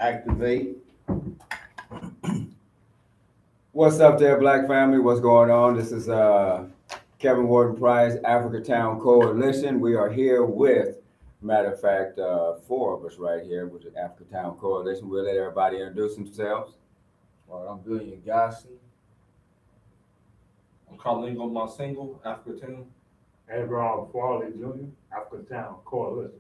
activate. What's up there, Black family? What's going on? This is Kevin Warden Price, Africa Town Coalition. We are here with, matter of fact, four of us right here with the Africa Town Coalition. We'll let everybody introduce themselves. Well, I'm Billion Gosson. I'm Carlingo Monsingle, Africa Town. Edward Farley Jr., African Town Coalition.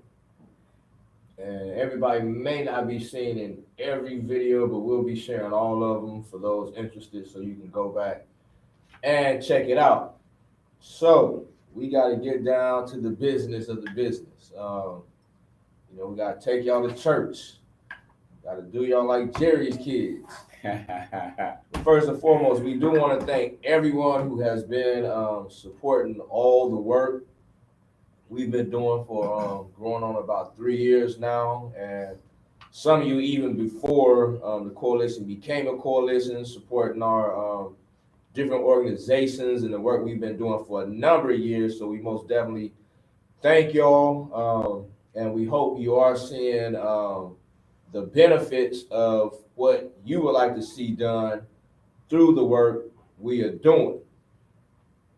And everybody may not be seen in every video, but we'll be sharing all of them for those interested so you can go back and check it out. So we got to get down to the business of the business. We got to take y'all to church. Got to do y'all like Jerry's kids. First and foremost, we do want to thank everyone who has been supporting all the work we've been doing for going on about 3 years now. And some of you even before the coalition became a coalition, supporting our different organizations and the work we've been doing for a number of years. So we most definitely thank y'all. And we hope you are seeing the benefits of what you would like to see done through the work we are doing.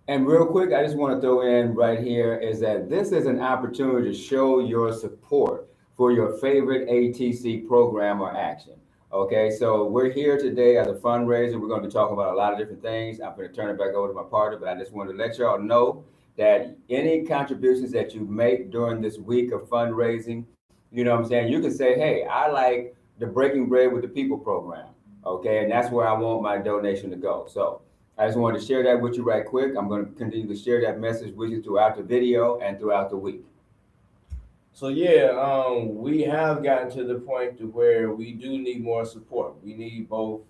And real quick, I just want to throw in right here is that this is an opportunity to show your support for your favorite ATC program or action. Okay, so we're here today as a fundraiser. We're going to be talking about a lot of different things. I'm going to turn it back over to my partner, but I just wanted to let y'all know that any contributions that you make during this week of fundraising, you know what I'm saying? You can say, hey, I like the Breaking Bread with the People program. Okay, and that's where I want my donation to go. So I just wanted to share that with you right quick. I'm going to continue to share that message with you throughout the video and throughout the week. So yeah, we have gotten to the point to where we do need more support. We need both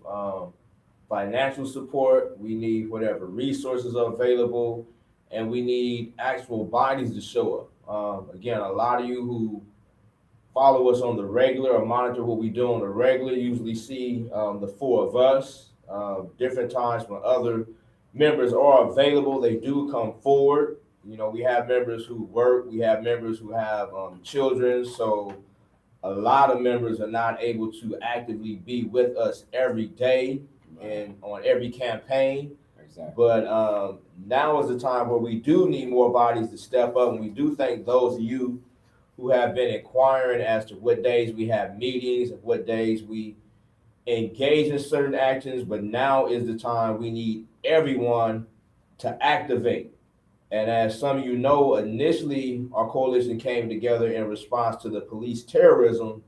financial support, we need whatever resources are available, and we need actual bodies to show up. Again, a lot of you who follow us on the regular or monitor what we do on the regular usually see the four of us. Different times when other members are available, they do come forward. You know, we have members who work, we have members who have children, so a lot of members are not able to actively be with us every day and on every campaign. Exactly. But now is the time where we do need more bodies to step up, and we do thank those of you who have been inquiring as to what days we have meetings and what days we engage in certain actions. But now is the time we need everyone to activate. And as some of you know, initially our coalition came together in response to the police terrorism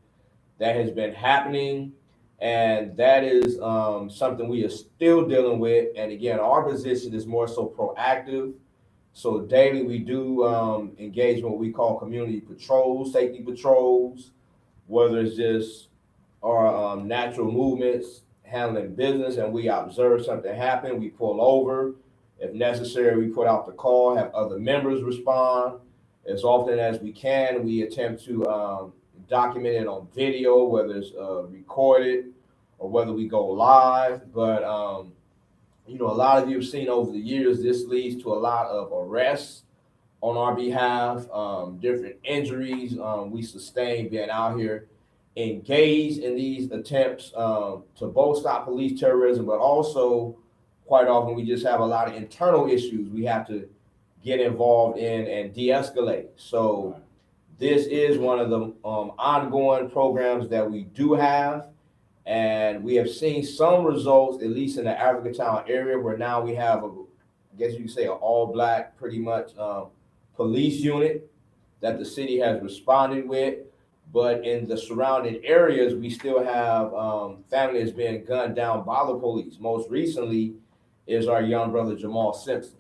that has been happening. And that is something we are still dealing with. And again, our position is more so proactive. So daily we do engage in what we call community patrols, safety patrols, whether it's just our natural movements, handling business, and we observe something happen, we pull over. If necessary, we put out the call, have other members respond. As often as we can, we attempt to document it on video, whether it's recorded or whether we go live. But a lot of you have seen over the years, this leads to a lot of arrests on our behalf, different injuries we sustain being out here engaged in these attempts to both stop police terrorism, but also quite often we just have a lot of internal issues we have to get involved in and de-escalate. So this is one of the ongoing programs that we do have. And we have seen some results, at least in the Africa Town area, where now we have, I guess you could say, an all-black, pretty much, police unit that the city has responded with. But in the surrounding areas, we still have families being gunned down by the police. Most recently is our young brother, Jamal Simpson.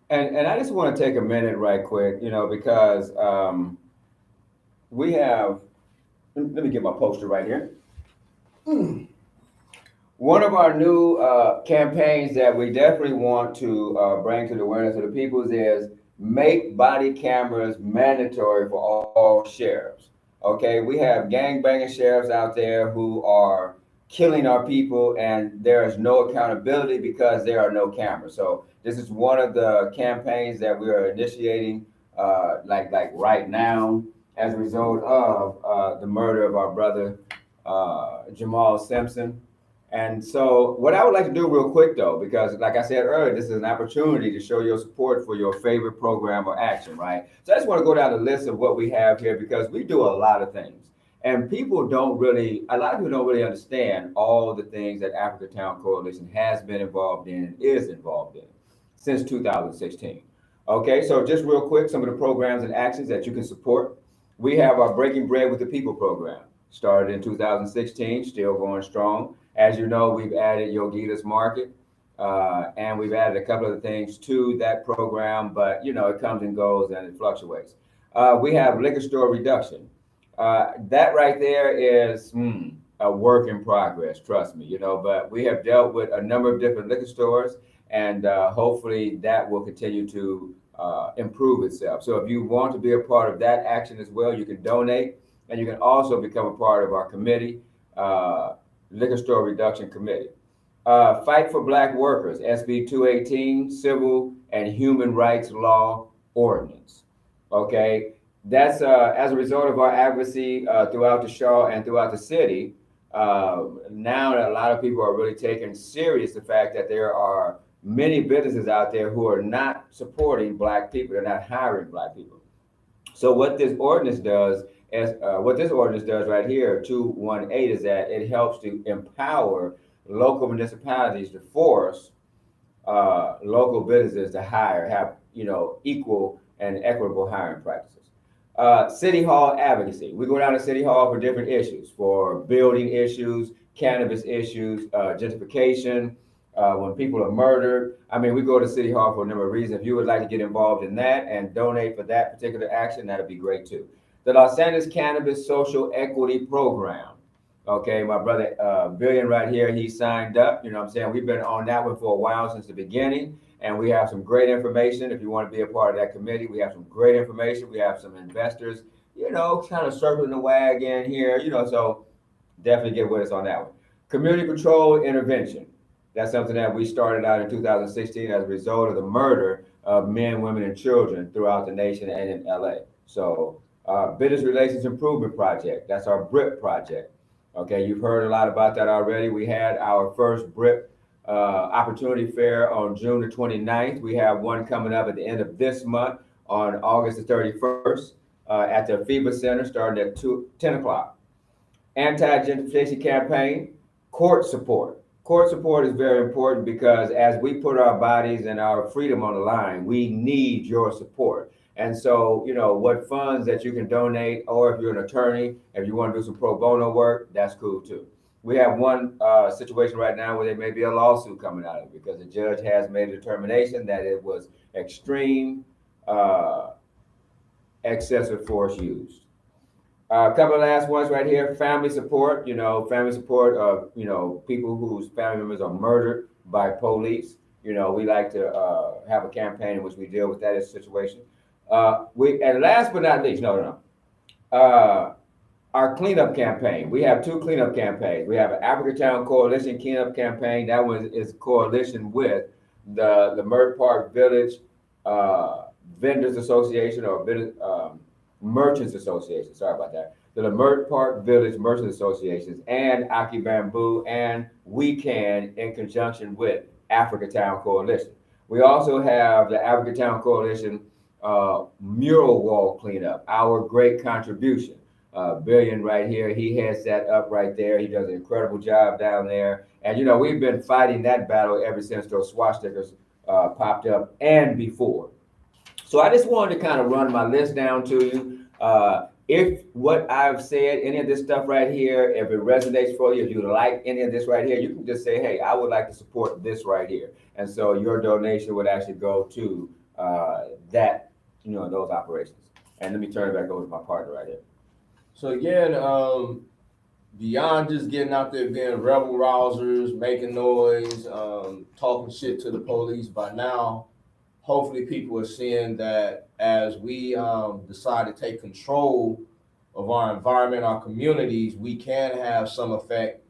And I just want to take a minute right quick, because we have, let me get my poster right here. One of our new campaigns that we definitely want to bring to the awareness of the people is make body cameras mandatory for all sheriffs. Okay, we have gangbanging sheriffs out there who are killing our people, and there is no accountability because there are no cameras. So this is one of the campaigns that we are initiating, like right now, as a result of the murder of our brother Jamal Simpson. And so, what I would like to do real quick though, because like I said earlier, this is an opportunity to show your support for your favorite program or action, right? So I just want to go down the list of what we have here because we do a lot of things. And a lot of people don't really understand all the things that Africa Town Coalition has been involved in and is involved in since 2016. Okay, so just real quick, some of the programs and actions that you can support. We have our Breaking Bread with the People program, started in 2016, still going strong. As you know, we've added Yogita's Market, and we've added a couple of things to that program, but it comes and goes and it fluctuates. We have liquor store reduction. That right there is a work in progress, trust me, but we have dealt with a number of different liquor stores, and hopefully that will continue to improve itself. So if you want to be a part of that action as well, you can donate, and you can also become a part of our committee, Liquor Store Reduction Committee. Fight for Black Workers, SB 218, Civil and Human Rights Law Ordinance. Okay, that's as a result of our advocacy throughout the Shaw and throughout the city. Now a lot of people are really taking serious the fact that there are many businesses out there who are not supporting Black people. They're not hiring Black people. So what this ordinance does right here, 218, is that it helps to empower local municipalities to force local businesses to have equal and equitable hiring practices. City Hall advocacy. We go down to City Hall for different issues, for building issues, cannabis issues, gentrification, when people are murdered. I mean, we go to City Hall for a number of reasons. If you would like to get involved in that and donate for that particular action, that'd be great too. The Los Angeles Cannabis Social Equity Program. Okay, my brother Billion right here, he signed up. You know what I'm saying? We've been on that one for a while since the beginning, and we have some great information. If you want to be a part of that committee, we have some great information. We have some investors, kind of circling the wagon here, so definitely get with us on that one. Community control intervention. That's something that we started out in 2016 as a result of the murder of men, women, and children throughout the nation and in LA. So, Business Relations Improvement Project, that's our BRIP project. Okay, you've heard a lot about that already. We had our first BRIP Opportunity Fair on June the 29th. We have one coming up at the end of this month on August the 31st at the FIBA Center starting at 10 o'clock. Anti-gentrification campaign, court support. Court support is very important because as we put our bodies and our freedom on the line, we need your support. And so, what funds that you can donate, or if you're an attorney, if you want to do some pro bono work, that's cool too. We have one situation right now where there may be a lawsuit coming out of it because the judge has made a determination that it was extreme excessive force used. A couple of last ones right here. Family support, family support of, people whose family members are murdered by police. We like to have a campaign in which we deal with that situation. And last but not least, our cleanup campaign. We have two cleanup campaigns. We have an Africa Town Coalition cleanup campaign. That one is a coalition with the Leimert Park Village Vendors Association or Merchants Association. Sorry about that. The Leimert Park Village Merchants Associations and Aki Bamboo and We Can in conjunction with Africa Town Coalition. We also have the Africa Town Coalition mural wall cleanup, our great contribution. Billion right here, he has that up right there. He does an incredible job down there. And we've been fighting that battle ever since those swastikas popped up and before. So I just wanted to kind of run my list down to you. If what I've said, any of this stuff right here, if it resonates for you, if you like any of this right here, you can just say, hey, I would like to support this right here. And so your donation would actually go to that, those operations. And let me turn it back over to my partner right here. So again, beyond just getting out there being rebel rousers, making noise, talking shit to the police, by now, hopefully people are seeing that as we decide to take control of our environment, our communities, we can have some effect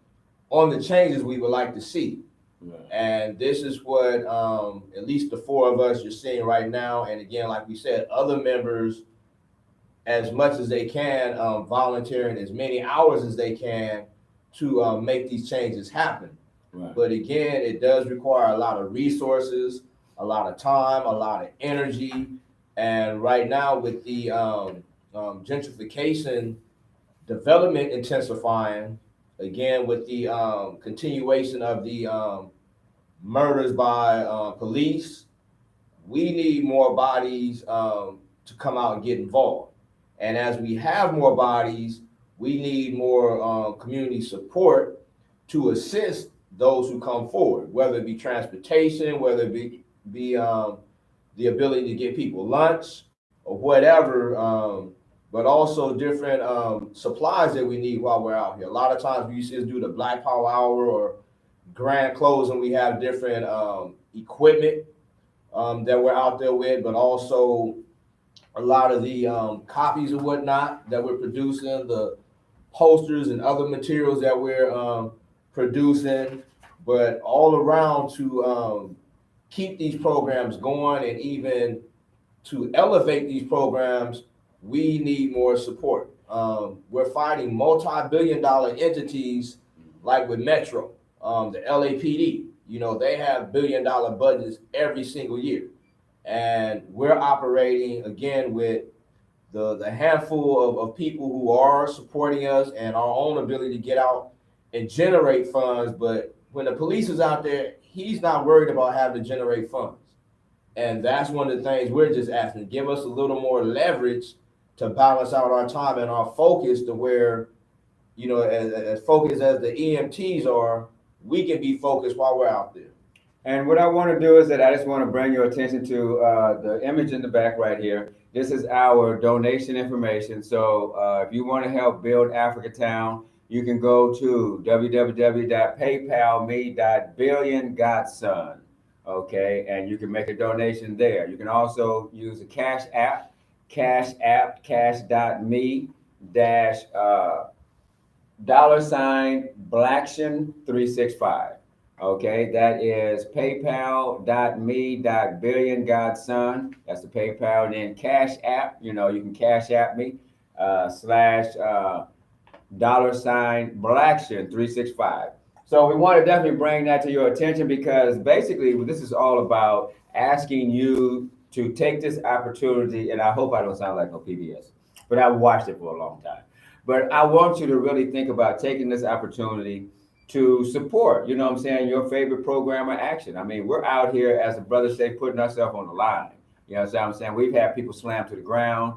on the changes we would like to see. Yeah. And this is what at least the four of us you're seeing right now. And again, like we said, other members, as much as they can, volunteering as many hours as they can to make these changes happen. Right. But again, it does require a lot of resources, a lot of time, a lot of energy. And right now, with the gentrification development intensifying, again, with the continuation of the murders by police, we need more bodies to come out and get involved. And as we have more bodies, we need more community support to assist those who come forward, whether it be transportation, whether it be the ability to get people lunch or whatever, but also different supplies that we need while we're out here. A lot of times we used to do the Black Power Hour or grand closing, we have different equipment that we're out there with, but also a lot of the copies and whatnot that we're producing, the posters and other materials that we're producing, but all around to keep these programs going and even to elevate these programs, we need more support. We're fighting multi-billion-dollar entities like with Metro, the LAPD. You know, they have billion-dollar budgets every single year. And we're operating, again, with the handful of people who are supporting us and our own ability to get out and generate funds. But when the police is out there, he's not worried about having to generate funds. And that's one of the things we're just asking, give us a little more leverage to balance out our time and our focus to where, you know, as focused as the EMTs are, we can be focused while we're out there. And what I want to do is that I just want to bring your attention to the image in the back right here. This is our donation information. So if you want to help build Africatown, you can go to www.paypalme.billiongodson. Okay, and you can make a donation there. You can also use a Cash App, cash.me dash $Blackson365. Okay, that is paypal.me.billiongodson. That's the PayPal. And then Cash App, you know, you can Cash App me slash $Blackson365. So we want to definitely bring that to your attention because basically this is all about asking you to take this opportunity, and I hope I don't sound like no PBS, but I've watched it for a long time. But I want you to really think about taking this opportunity to support, you know what I'm saying, your favorite program or action. I mean, we're out here, as the brothers say, putting ourselves on the line. You know what I'm saying? We've had people slammed to the ground.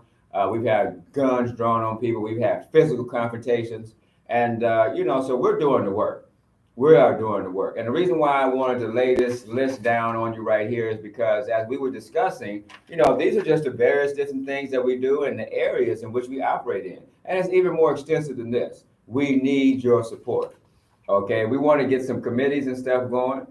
We've had guns drawn on people. We've had physical confrontations. And, you know, so we're doing the work. We are doing the work. And the reason why I wanted to lay this list down on you right here is because as we were discussing, you know, these are just the various different things that we do in the areas in which we operate in. And it's even more extensive than this. We need your support. Okay, we want to get some committees and stuff going.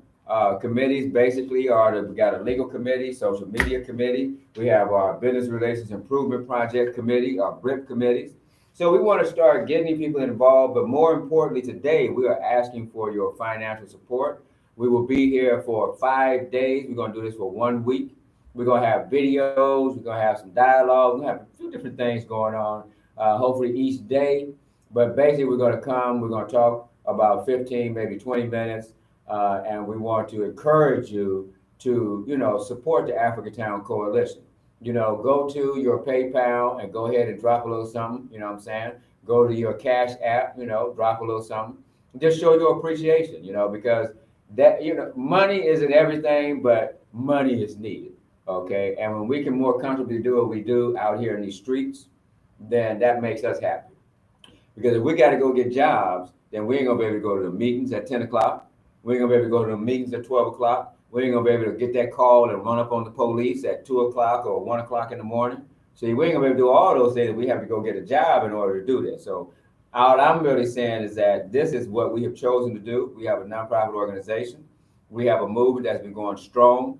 Committees basically we got a legal committee, social media committee. We have our business relations improvement project committee, our BRIP committees. So we want to start getting people involved, but more importantly today, we are asking for your financial support. We will be here for 5 days. We're going to do this for 1 week. We're going to have videos. We're going to have some dialogue. We're going to have a few different things going on, hopefully each day. But basically, we're going to come. We're going to talk about 15, maybe 20 minutes. And we want to encourage you to, you know, support the Africatown Coalition. You know, go to your PayPal and go ahead and drop a little something, you know what I'm saying? Go to your Cash App, you know, drop a little something. Just show your appreciation, you know, because that, you know, money isn't everything, but money is needed, okay? And when we can more comfortably do what we do out here in these streets, then that makes us happy. Because if we got to go get jobs, then we ain't gonna be able to go to the meetings at 10 o'clock. We ain't gonna be able to go to the meetings at 12 o'clock. We ain't gonna be able to get that call and run up on the police at 2 o'clock or 1 o'clock in the morning. So we ain't gonna be able to do all those things. We have to go get a job in order to do this. So all I'm really saying is that this is what we have chosen to do. We have a nonprofit organization. We have a movement that's been going strong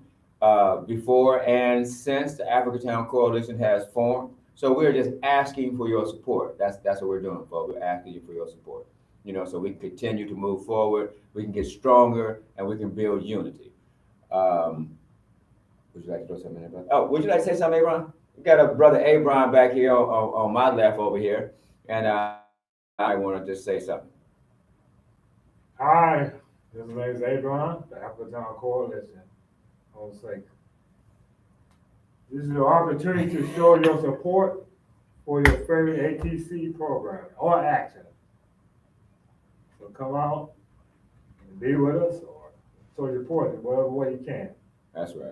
before and since the Africatown Coalition has formed. So we're just asking for your support. That's what we're doing, folks. We're asking you for your support. You know, so we can continue to move forward. We can get stronger, and we can build unity. Would you like to throw something in there? Oh, would you like to say something, Abron? We got a brother Abron back here on my left over here, and I want to just say something. His name is Abraham, the African Coalition. On sake. This is your opportunity to show your support for your favorite ATC program or action. So come out and be with us or show your support in whatever way you can. That's right.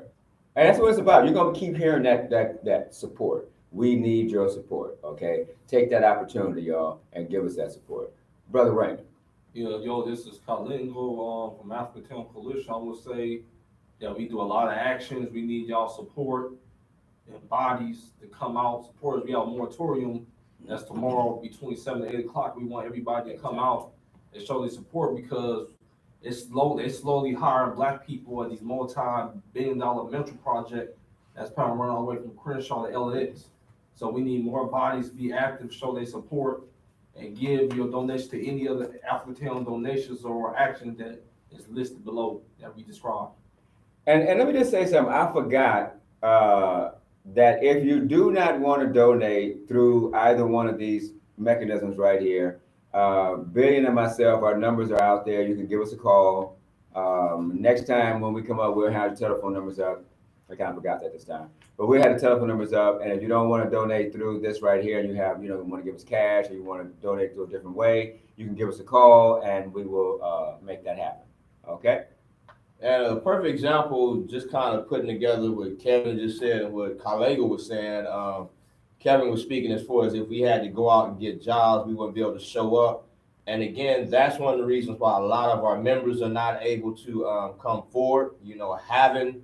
And that's what it's about. You're gonna keep hearing that support. We need your support. Okay, take that opportunity, y'all, and give us that support, Brother Raymond. Yeah, yo, this is Kalingo from African Town Coalition. I would say that we do a lot of actions. We need y'all support and bodies to come out, support us. We have a moratorium that's tomorrow between 7 and 8 o'clock. We want everybody to come out and show their support because they slowly hiring black people at these multi-billion-dollar mental project that's probably running all the way from Crenshaw to LAX. So we need more bodies to be active, show their support, and give your donation to any other African donations or action that is listed below that we described. And let me just say something. I forgot that if you do not want to donate through either one of these mechanisms right here, Billion and myself, our numbers are out there. You can give us a call. Next time when we come up, we'll have the telephone numbers up. I kind of forgot that this time, but we had the telephone numbers up. And if you don't want to donate through this right here, and you have, you want to give us cash, or you want to donate through a different way, you can give us a call, and we will make that happen. Okay. And a perfect example, just kind of putting together what Kevin just said and what Kalega was saying. Kevin was speaking as far as if we had to go out and get jobs, we wouldn't be able to show up. And again, that's one of the reasons why a lot of our members are not able to come forward, having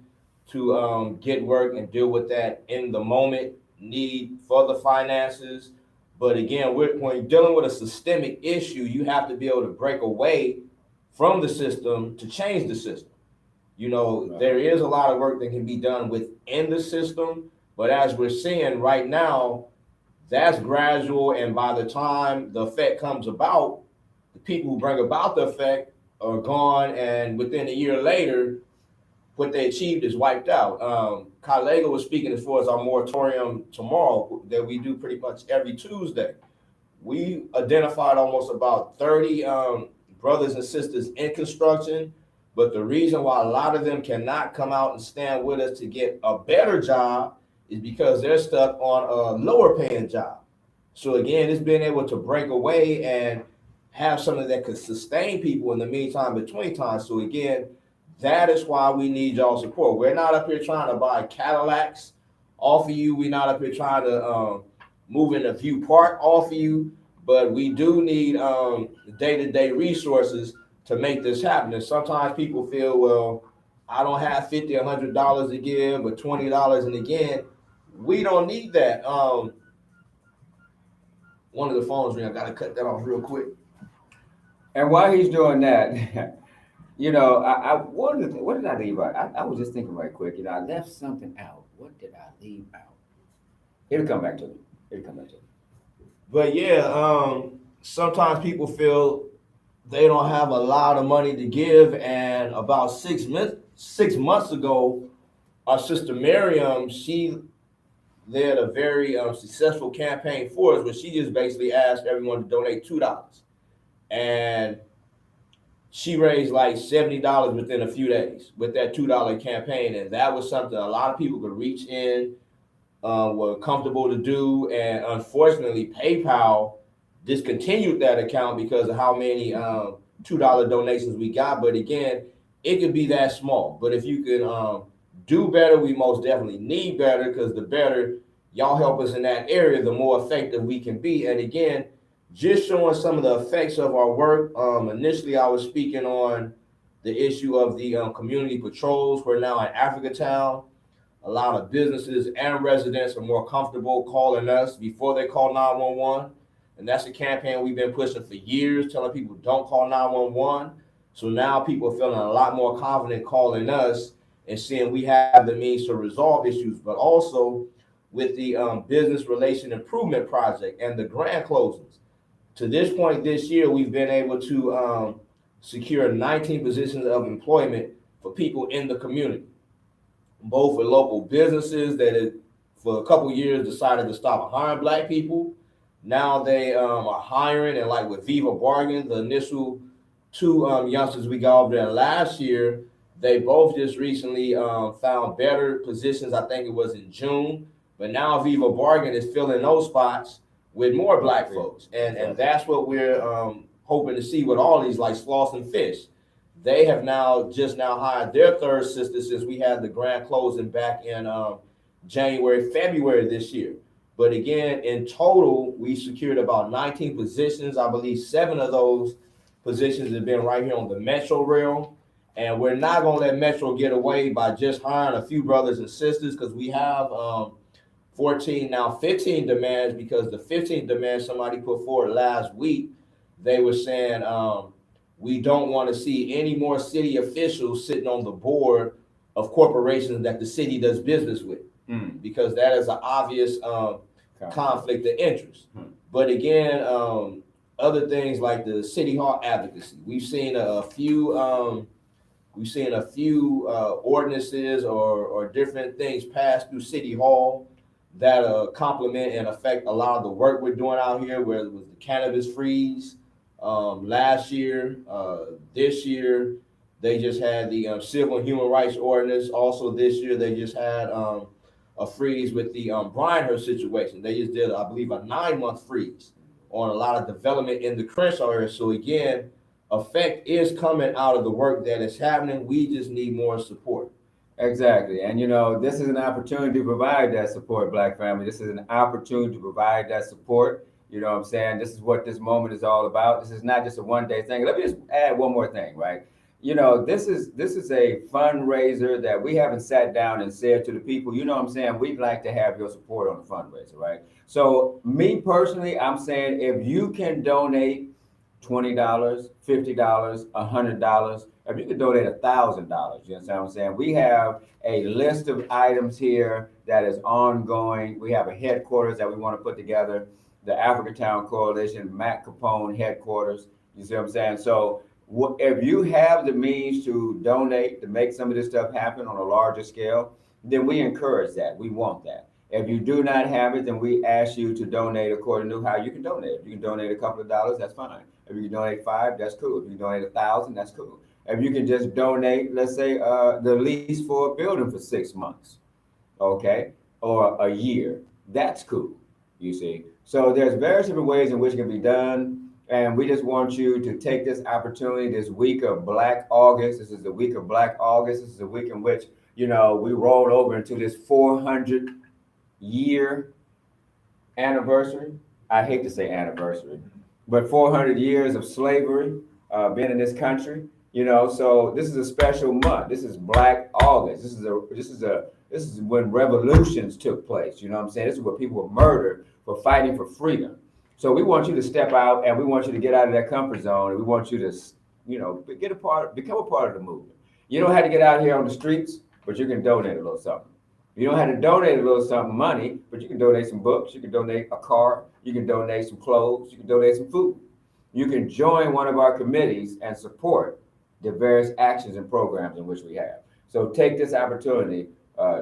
to get work and deal with that in the moment need for the finances. But again, when you're dealing with a systemic issue, you have to be able to break away from the system to change the system. There is a lot of work that can be done within the system, but as we're seeing right now, that's gradual. And by the time the effect comes about, the people who bring about the effect are gone. And within a year later, what they achieved is wiped out. Kalega was speaking as far as our moratorium tomorrow that we do pretty much every Tuesday. We identified almost about 30 brothers and sisters in construction. But the reason why a lot of them cannot come out and stand with us to get a better job is because they're stuck on a lower paying job. So again, it's being able to break away and have something that could sustain people in the meantime, between times. So again, that is why we need y'all support. We're not up here trying to buy Cadillacs off of you. We're not up here trying to move into View Park off of you, but we do need day-to-day resources to make this happen. And sometimes people feel, well, I don't have $50, $100 to give, but $20. And again, we don't need that. One of the phones ring. I got to cut that off real quick. And while he's doing that, what did I leave out? I was just thinking right quick. I left something out. What did I leave out? It'll come back to me. But yeah, sometimes people feel they don't have a lot of money to give. And about 6 months ago, our sister Miriam, she led a very successful campaign for us where she just basically asked everyone to donate $2. And she raised like $70 within a few days with that $2 campaign. And that was something a lot of people could reach in, were comfortable to do. And unfortunately, PayPal discontinued that account because of how many $2 donations we got. But again, it could be that small. But if you can do better, we most definitely need better, because the better y'all help us in that area, the more effective we can be. And again, just showing some of the effects of our work. Initially, I was speaking on the issue of the community patrols. We're now in Africatown. A lot of businesses and residents are more comfortable calling us before they call 911. And that's a campaign we've been pushing for years, telling people don't call 911. So now people are feeling a lot more confident calling us and seeing we have the means to resolve issues. But also with the Business Relation Improvement Project and the grant closings. To this point this year, we've been able to secure 19 positions of employment for people in the community, both for local businesses that for a couple years decided to stop hiring Black people. Now they are hiring, and like with Viva Bargain, the initial two youngsters we got over there last year. They both just recently found better positions. I think it was in June. But now Viva Bargain is filling those spots with more black folks. And that's what we're hoping to see with all these, like Sloss and Fish. They have just now hired their third sister since we had the grand closing back in January, February this year. But again, in total, we secured about 19 positions. I believe 7 of those positions have been right here on the Metro Rail. And we're not going to let Metro get away by just hiring a few brothers and sisters, because we have 14, now 15 demands, because the 15th demand somebody put forward last week, they were saying we don't want to see any more city officials sitting on the board of corporations that the city does business with, because that is an obvious conflict of interest. But again, other things like the city hall advocacy, we've seen a few ordinances or different things passed through city hall that complement and affect a lot of the work we're doing out here, whether it was the cannabis freeze last year, this year they just had the civil and human rights ordinance. Also this year they just had a freeze with the Bryanhurst situation. They just did, I believe, a 9-month freeze on a lot of development in the Crenshaw area. So again, effect is coming out of the work that is happening. We just need more support. Exactly. And this is an opportunity to provide that support, Black family. This is an opportunity to provide that support. You know what I'm saying? This is what this moment is all about. This is not just a one-day thing. Let me just add one more thing, right? This is a fundraiser that we haven't sat down and said to the people, you know what I'm saying, we'd like to have your support on the fundraiser, right? So me personally, I'm saying if you can donate $20, $50, $100, if you can donate $1,000, you understand what I'm saying? We have a list of items here that is ongoing. We have a headquarters that we want to put together, the Africatown Coalition, Mac Capone headquarters. You see what I'm saying? So if you have the means to donate, to make some of this stuff happen on a larger scale, then we encourage that. We want that. If you do not have it, then we ask you to donate according to how you can donate. If you can donate a couple of dollars, that's fine. If you can donate $5, that's cool. If you can donate $1,000, that's cool. If you can just donate, let's say, the lease for a building for 6 months, okay, or a year, that's cool, you see. So there's various different ways in which it can be done. And we just want you to take this opportunity, this week of Black August. This is the week of Black August. This is the week in which, we rolled over into this 400-year anniversary. I hate to say anniversary, but 400 years of slavery being in this country. So this is a special month. This is Black August. This is when revolutions took place. You know what I'm saying? This is where people were murdered for fighting for freedom. So we want you to step out, and we want you to get out of that comfort zone, and we want you to, become a part of the movement. You don't have to get out here on the streets, but you can donate a little something. You don't have to donate a little something money, but you can donate some books, you can donate a car, you can donate some clothes, you can donate some food. You can join one of our committees and support the various actions and programs in which we have. So take this opportunity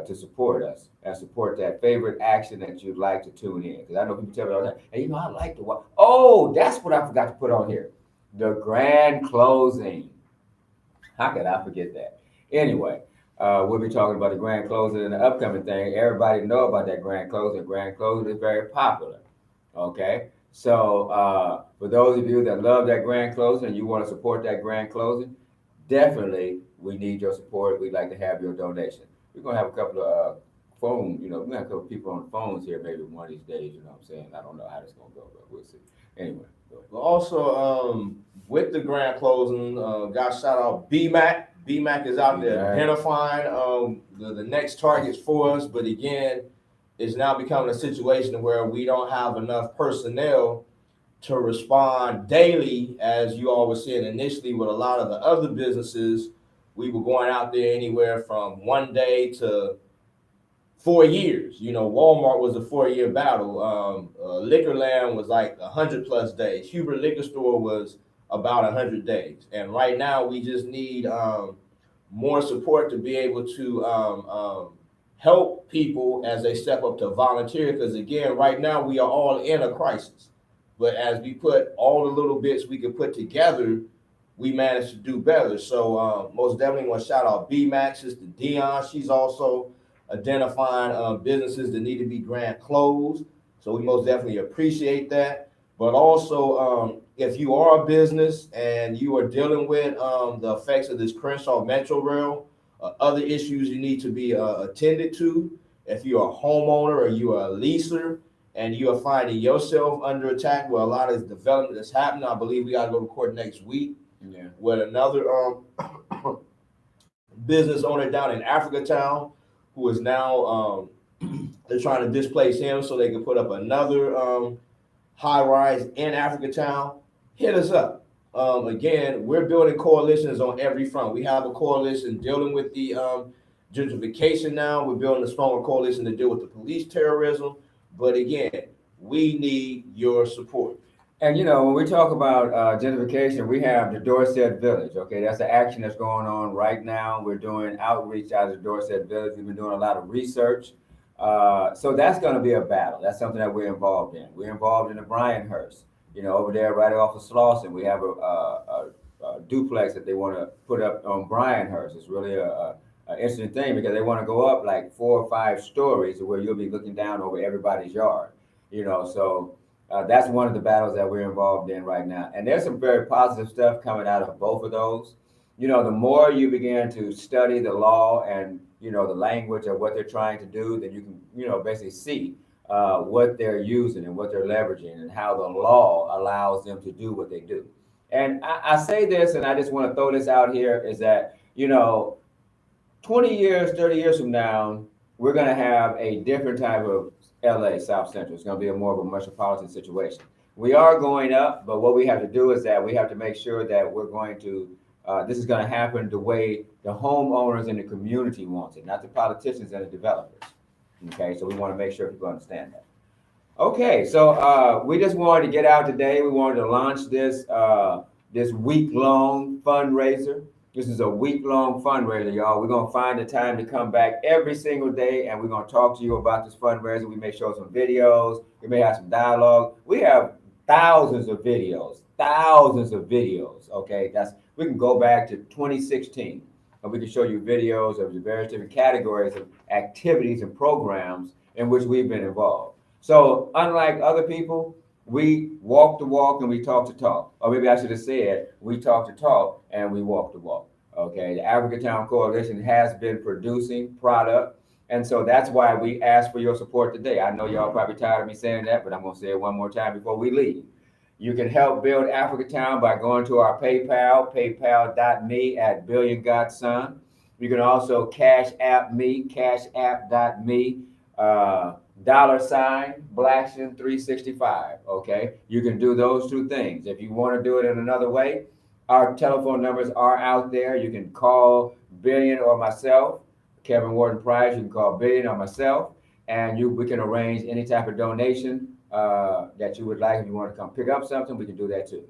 to support us and support that favorite action that you'd like to tune in. Because I know people tell me all the time, hey, I like to watch. Oh, that's what I forgot to put on here. The grand closing. How could I forget that? Anyway, we'll be talking about the grand closing and the upcoming thing. Everybody know about that grand closing. Grand closing is very popular. Okay? So for those of you that love that grand closing and you want to support that grand closing, definitely we need your support. We'd like to have your donation. We're going to have a couple of we're going to have a couple of people on the phones here maybe one of these days, you know what I'm saying? I don't know how this is going to go, but we'll see. Anyway. Well, also, with the grand closing, got shout out BMAC. BMAC is out there identifying the next targets for us, but again, it's now becoming a situation where we don't have enough personnel to respond daily, as you all were saying initially with a lot of the other businesses. We were going out there anywhere from 1 day to 4 years. Walmart was a 4-year battle. Liquorland was like 100+ days. Hubert Liquor Store was about 100 days. And right now we just need more support to be able to help people as they step up to volunteer. Because again, right now we are all in a crisis. But as we put all the little bits we could put together, we managed to do better. So most definitely want to shout out B-Max's to Dion. She's also identifying businesses that need to be grant closed. So we most definitely appreciate that. But also, if you are a business and you are dealing with the effects of this Crenshaw Metro Rail, other issues you need to be attended to. If you're a homeowner or you are a leaser and you are finding yourself under attack with a lot of this development that's happening, I believe we got to go to court next week with another business owner down in Africa Town who is now they're trying to displace him so they can put up another high rise in Africa Town. Hit us up. Again, we're building coalitions on every front. We have a coalition dealing with the gentrification now. We're building a stronger coalition to deal with the police terrorism. But again, we need your support. And you know, when we talk about gentrification, we have the Dorset Village. Okay, that's the action that's going on right now. We're doing outreach out of the Dorset Village. We've been doing a lot of research. So that's going to be a battle. That's something that we're involved in. We're involved in the Bryanhurst. You know, over there, right off of Slauson, we have a duplex that they want to put up on Bryanhurst. It's really a interesting thing because they want to go up like 4 or 5 stories where you'll be looking down over everybody's yard. You know, so. That's one of the battles that we're involved in right now. And there's some very positive stuff coming out of both of those. You know, the more you begin to study the law and, you know, the language of what they're trying to do, then you can, you know, basically see what they're using and what they're leveraging and how the law allows them to do what they do. And I say this, and I just want to throw this out here, is that, you know, 20 years, 30 years from now, we're going to have a different type of LA, South Central. It's going to be more of a metropolitan situation. We are going up, but what we have to do is that we have to make sure that we're going to, this is going to happen the way the homeowners in the community wants it, not the politicians and the developers. Okay, so we want to make sure people understand that. Okay, so we just wanted to get out today. We wanted to launch this this week-long fundraiser. This is a week-long fundraiser, y'all. We're going to find the time to come back every single day, and we're going to talk to you about this fundraiser. We may show some videos. We may have some dialogue. We have thousands of videos, okay? We can go back to 2016, and we can show you videos of the various different categories of activities and programs in which we've been involved. So unlike other people, we walk the walk and we talk the talk. Or maybe I should have said, we talk the talk and we walk the walk. Okay, the Africa Town Coalition has been producing product. And so that's why we ask for your support today. I know y'all probably tired of me saying that, but I'm going to say it one more time before we leave. You can help build Africa Town by going to our PayPal, paypal.me@BillionGodSon. You can also Cash App me, cashapp.me. $Blackson365. Okay, you can do those 2 things. If you want to do it in another way, our telephone numbers are out there. You can call Billion or myself, Kevin Warden Price. You can call Billion or myself, and we can arrange any type of donation that you would like. If you want to come pick up something, we can do that too.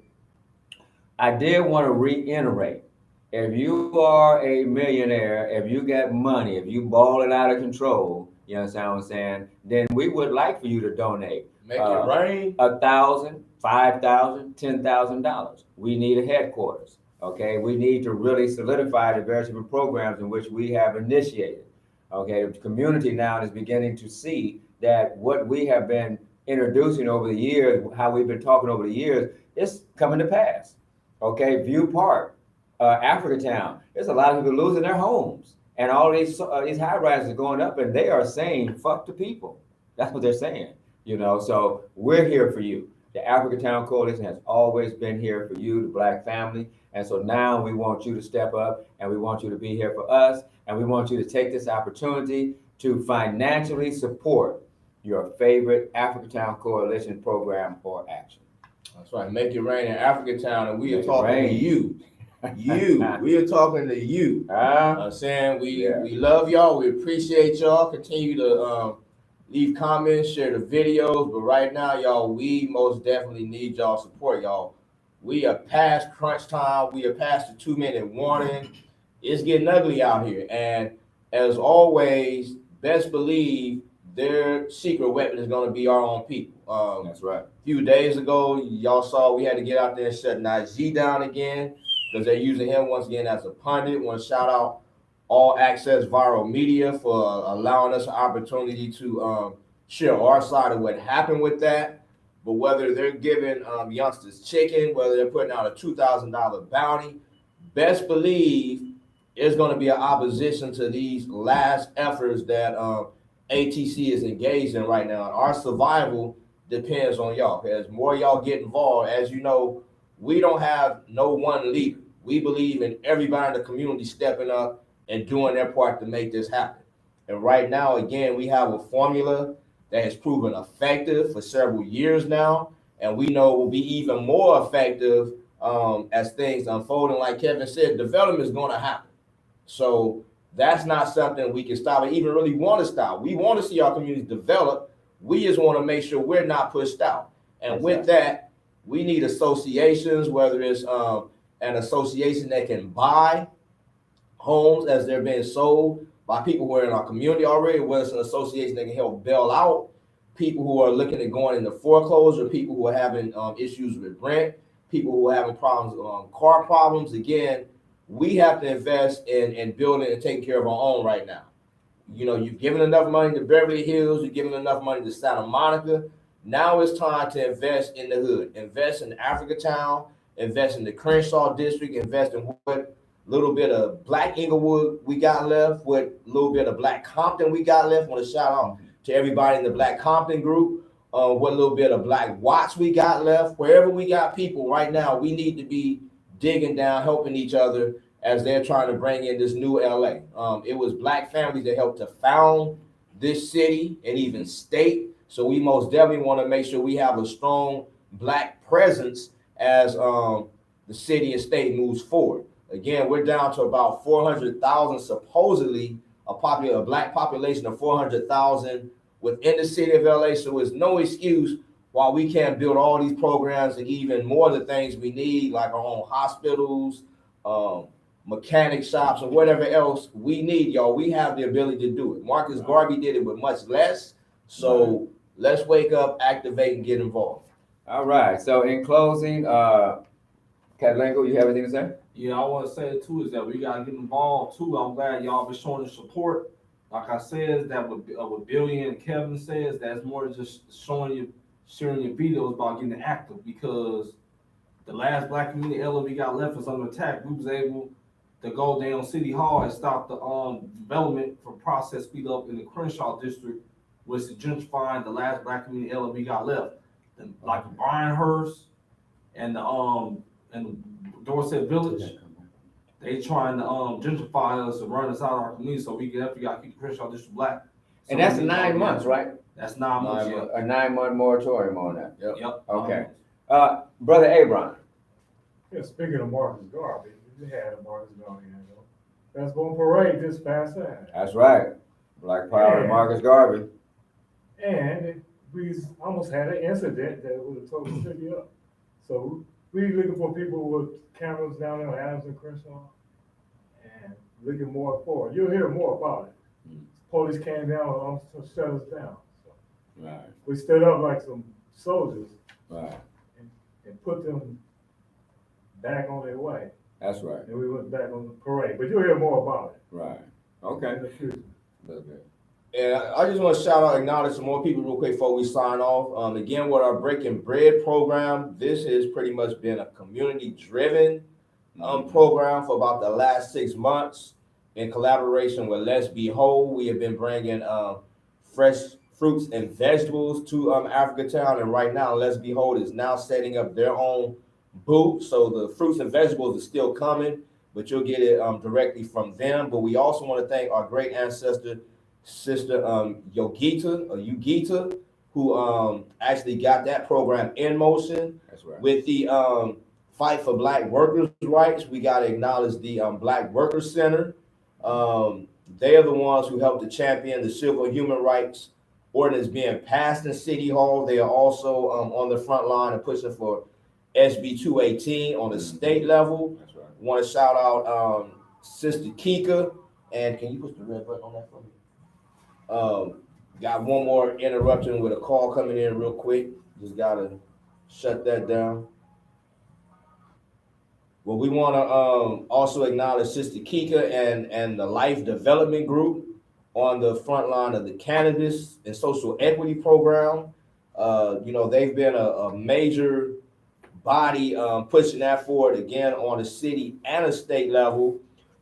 I did want to reiterate, if you are a millionaire, if you got money, if you balling out of control, you understand what I'm saying? Then we would like for you to donate. Make it rain. $1,000, $5,000, $10,000. We need a headquarters. Okay, we need to really solidify the various different programs in which we have initiated. Okay, the community now is beginning to see that what we have been introducing over the years, how we've been talking over the years, is coming to pass. Okay, View Park, Africa Town. There's a lot of people losing their homes. And all these high rises are going up, and they are saying, fuck the people. That's what they're saying, you know. So we're here for you. The Africa Town Coalition has always been here for you, the Black family. And so now we want you to step up, and we want you to be here for us. And we want you to take this opportunity to financially support your favorite Africa Town Coalition program or action. That's right. Make it rain in Africa Town, and we are talking to you. We are talking to you. I'm saying we love y'all. We appreciate y'all. Continue to leave comments, share the videos. But right now, y'all, we most definitely need y'all support, y'all. We are past crunch time. We are past the 2-minute warning. It's getting ugly out here. And as always, best believe their secret weapon is going to be our own people. That's right. A few days ago, y'all saw we had to get out there and shut Najee down again. because they're using him once again as a pundit. Want to shout out All Access Viral Media for allowing us an opportunity to share our side of what happened with that. But whether they're giving youngsters chicken, whether they're putting out a $2,000 bounty, best believe there's going to be an opposition to these last efforts that ATC is engaged in right now. Our survival depends on y'all. As more y'all get involved, as you know, we don't have no one leader. We believe in everybody in the community stepping up and doing their part to make this happen. And right now, again, we have a formula that has proven effective for several years now, and we know will be even more effective as things unfold. And like Kevin said, development is going to happen. So that's not something we can stop or even really want to stop. We want to see our communities develop. We just want to make sure we're not pushed out. And with that, we need associations, whether it's an association that can buy homes as they're being sold by people who are in our community already, whether it's an association that can help bail out people who are looking at going into foreclosure, people who are having issues with rent, people who are having problems, car problems. Again, we have to invest in building and taking care of our own right now. You know, you've given enough money to Beverly Hills, you've given enough money to Santa Monica. Now it's time to invest in the hood, invest in Africatown, invest in the Crenshaw district, invest in what little bit of Black Inglewood we got left, what little bit of Black Compton we got left. I want to shout out to everybody in the Black Compton group. What little bit of Black Watts we got left. Wherever we got people right now, we need to be digging down, helping each other as they're trying to bring in this new LA. It was Black families that helped to found this city and even state. So we most definitely want to make sure we have a strong Black presence as the city and state moves forward. Again, we're down to about 400,000, supposedly a Black population of 400,000 within the city of LA. So it's no excuse why we can't build all these programs and even more of the things we need, like our own hospitals, mechanic shops, or whatever else we need, y'all. We have the ability to do it. Marcus Garvey did it with much less. So let's wake up, activate, and get involved. All right. So in closing, Catalingo, you have anything to say? Yeah, I want to say too is that we gotta get involved too. I'm glad y'all been showing the support. Like I said, that what Billy and Kevin says, that's more than just sharing your videos about getting active, because the last Black community area we got left was under attack. We was able to go down City Hall and stop the development for process speed up in the Crenshaw district, was to gentrifying the last Black community area we got left. And like the Bryanhurst and the Dorset Village, they trying to gentrify us and run us out of our community, so we definitely got to keep the Crenshaw district Black. So And that's 9 months, right? That's 9 months. A 9-month moratorium on that. Yep. Okay. Brother Abron. Yeah, speaking of Marcus Garvey, we had a Marcus Garvey, that's one parade this past Saturday. That's right. Black Power, Marcus Garvey. And we almost had an incident that would have tore the city up. So we looking for people with cameras down there on Adams and Crenshaw, and looking more forward. You'll hear more about it. Police came down and almost shut us down. So Right. we stood up like some soldiers, Right. and put them back on their way. That's right. And we went back on the parade. But you'll hear more about it Right. Okay. in the future. That's good. And I just want to shout out, acknowledge some more people real quick before we sign off. Again, with our Breaking Bread program, this has pretty much been a community-driven program for about the last 6 months. In collaboration with Let's Be Whole, we have been bringing fresh fruits and vegetables to Africatown, and right now Let's Be Whole is now setting up their own booth. So the fruits and vegetables are still coming, but you'll get it directly from them. But we also want to thank our great ancestor, Sister Yogita, who actually got that program in motion. That's right. With the fight for Black workers' rights, we got to acknowledge the Black Workers Center. They are the ones who helped to champion the civil and human rights ordinance being passed in City Hall. They are also on the front line and pushing for SB 218 on the state level. That's right. Want to shout out Sister Kika, and can you push the red button on that for me? Got one more interruption with a call coming in real quick. Just gotta shut that down. Well, we want to also acknowledge Sister Kika and the Life Development Group on the front line of the cannabis and social equity program. They've been a major body pushing that forward again on the city and a state level.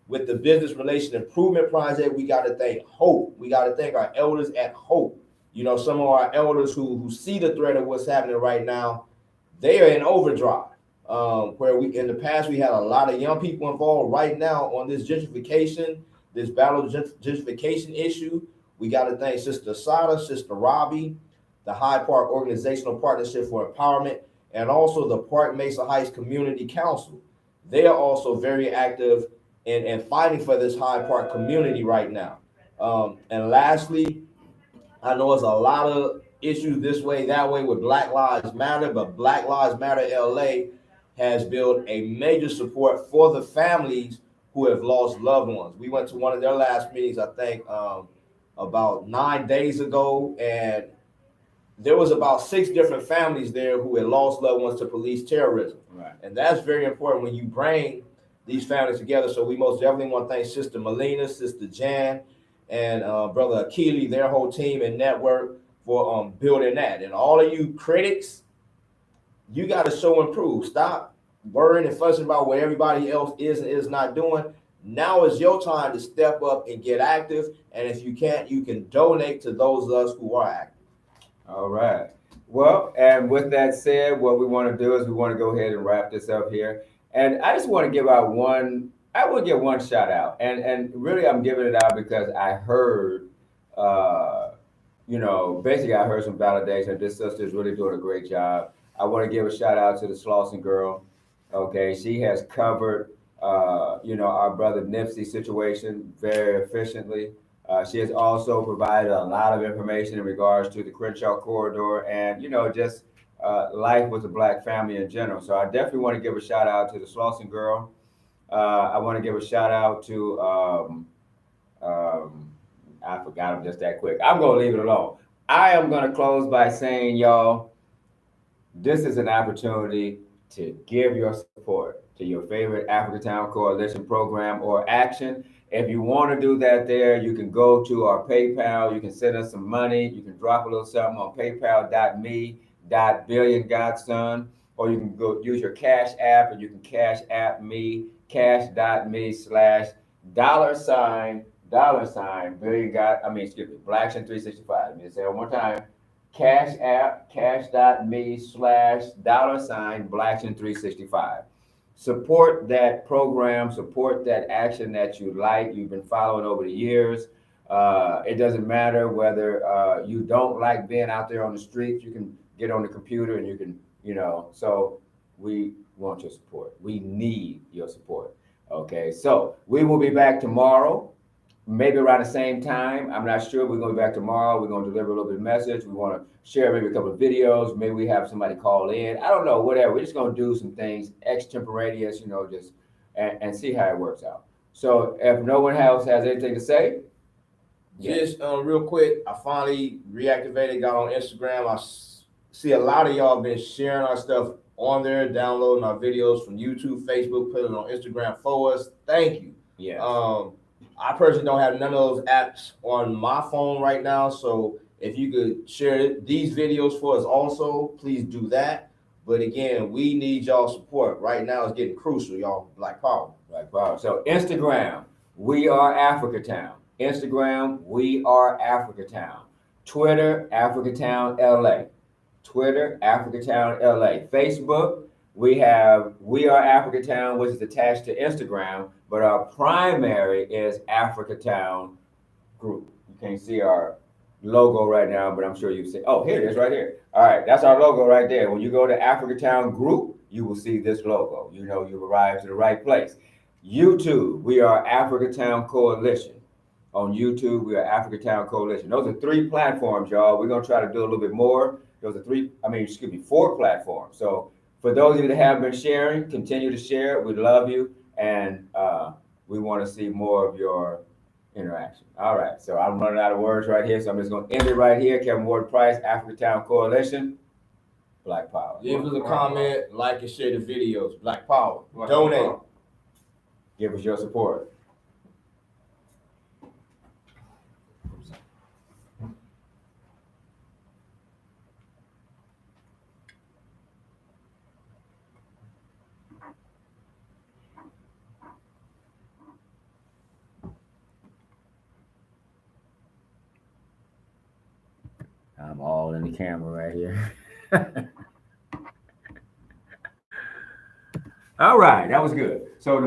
With the Business Relation Improvement Project, we got to thank Hope. We got to thank our elders at Hope. Some of our elders who see the threat of what's happening right now, they are in overdrive. Where we in the past we had a lot of young people involved. Right now on this gentrification, this battle gentrification issue, we got to thank Sister Sada, Sister Robbie, the Hyde Park Organizational Partnership for Empowerment, and also the Park Mesa Heights Community Council. They are also very active in fighting for this Hyde Park community right now. And lastly, I know it's a lot of issues this way, that way with Black Lives Matter, but Black Lives Matter LA has built a major support for the families who have lost loved ones. We went to one of their last meetings, I think, about 9 days ago, and there was about 6 different families there who had lost loved ones to police terrorism. Right. And that's very important when you bring these families together. So we most definitely want to thank Sister Melina, Sister Jan, and Brother Akili, their whole team and network for building that. And all of you critics, you got to show and prove. Stop worrying and fussing about what everybody else is and is not doing. Now is your time to step up and get active. And if you can't, you can donate to those of us who are active. All right. Well, and with that said, what we want to do is we want to go ahead and wrap this up here. And I just want to give out I will give one shout out. And really I'm giving it out because I heard, basically I heard some validation. This sister is really doing a great job. I want to give a shout out to the Slauson girl. Okay. She has covered, our brother Nipsey's situation very efficiently. She has also provided a lot of information in regards to the Crenshaw corridor and, just life with the Black family in general. So I definitely want to give a shout out to the Slauson girl. I want to give a shout out to, I forgot him just that quick. I'm going to leave it alone. I am going to close by saying, y'all, this is an opportunity to give your support to your favorite Africatown Coalition program or action. If you want to do that there, you can go to our PayPal. You can send us some money. You can drop a little something on paypal.me.billiongodson, or you can go use your Cash App and you can Cash App me, Blackson 365. Let me say it one more time. Cash App, cash.me/$Blackson 365. Support that program, support that action that you like, you've been following over the years. It doesn't matter whether you don't like being out there on the streets, you can get on the computer and you can, so we want your support. We need your support. Okay, so we will be back tomorrow, maybe around the same time. I'm not sure. We're going to be back tomorrow. We're going to deliver a little bit of message. We want to share maybe a couple of videos. Maybe we have somebody call in. I don't know, whatever. We're just going to do some things extemporaneous, just and see how it works out. So if no one else has anything to say. Just real quick, I finally reactivated, got on Instagram. I see a lot of y'all been sharing our stuff on there, downloading our videos from YouTube, Facebook, putting it on Instagram for us. Thank you. Yes. I personally don't have none of those apps on my phone right now, so if you could share these videos for us also, please do that. But again, we need y'all support. Right now it's getting crucial, y'all. Black Power. Black Power. So Instagram, we are Africatown. Instagram, we are Africatown. Twitter, Africatown LA. Twitter, Africatown LA. Facebook, we are Africatown, which is attached to Instagram, but our primary is Africatown Group. You can't see our logo right now, but I'm sure you've seen. Oh, here it is right here. All right, that's our logo right there. When you go to Africatown Group, you will see this logo. You've arrived to the right place. YouTube, we are Africatown Coalition. On YouTube, we are Africatown Coalition. Those are 3 platforms, y'all. We're going to try to do a little bit more. Those are 4 platforms. So for those of you that have been sharing, continue to share. We love you, and we want to see more of your interaction. All right, so I'm running out of words right here, so I'm just going to end it right here. Kevin Ward Price, Africatown Coalition. Black Power. Leave us a comment, like and share the videos. Black Power. Black Donate. Power. Give us your support. I'm all in the camera right here. All right, that was good. So the